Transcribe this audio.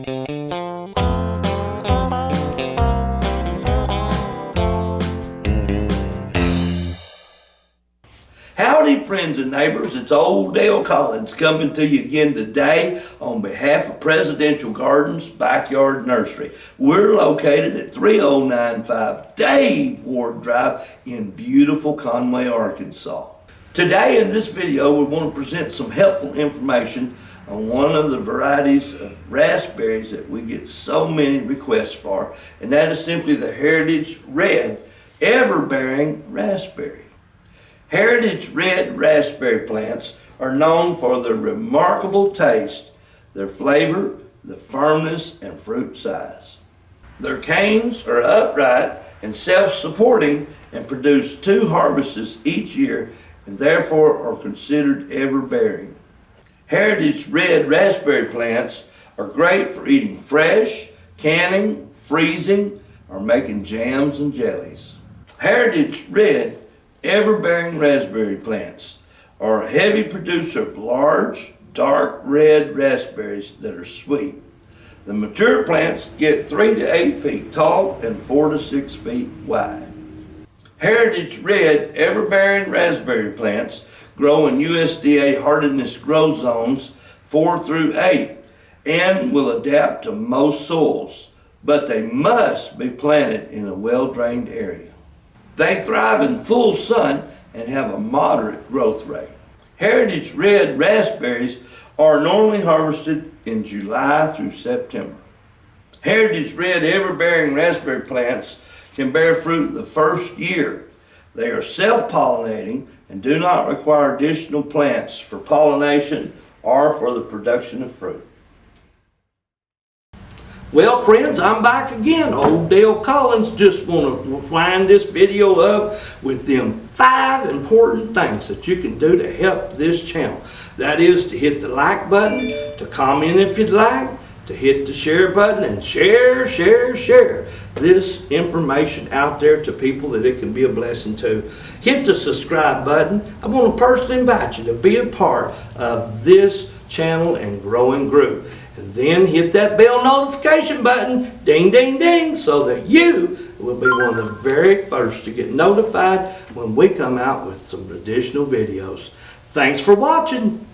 Howdy friends and neighbors, it's old Dale Collins coming to you again today on behalf of Presidential Gardens Backyard Nursery. We're located at 3095 Dave Ward Drive in beautiful Conway, Arkansas. Today in this video we want to present some helpful information on one of the varieties of raspberries that we get so many requests for, and that is simply the Heritage Red Everbearing Raspberry. Heritage Red raspberry plants are known for their remarkable taste, their flavor, the firmness, and fruit size. Their canes are upright and self-supporting and produce 2 harvests each year and therefore are considered everbearing. Heritage Red raspberry plants are great for eating fresh, canning, freezing, or making jams and jellies. Heritage Red Everbearing raspberry plants are a heavy producer of large, dark red raspberries that are sweet. The mature plants get 3 to 8 feet tall and 4 to 6 feet wide. Heritage Red Everbearing raspberry plants grow in USDA Hardiness Grow Zones 4 through 8 and will adapt to most soils, but they must be planted in a well-drained area. They thrive in full sun and have a moderate growth rate. Heritage Red raspberries are normally harvested in July through September. Heritage Red Everbearing raspberry plants can bear fruit the first year. They are self-pollinating and do not require additional plants for pollination or for the production of fruit. Well friends, I'm back again. Old Dale Collins. Just want to wind this video up with them 5 important things that you can do to help this channel. That is to hit the like button, to comment if you'd like, to hit the share button, and share this information out there to people that it can be a blessing to. Hit the subscribe button. I want to personally invite you to be a part of this channel and growing group. And then hit that bell notification button, ding, ding, ding, so that you will be one of the very first to get notified when we come out with some additional videos. Thanks for watching.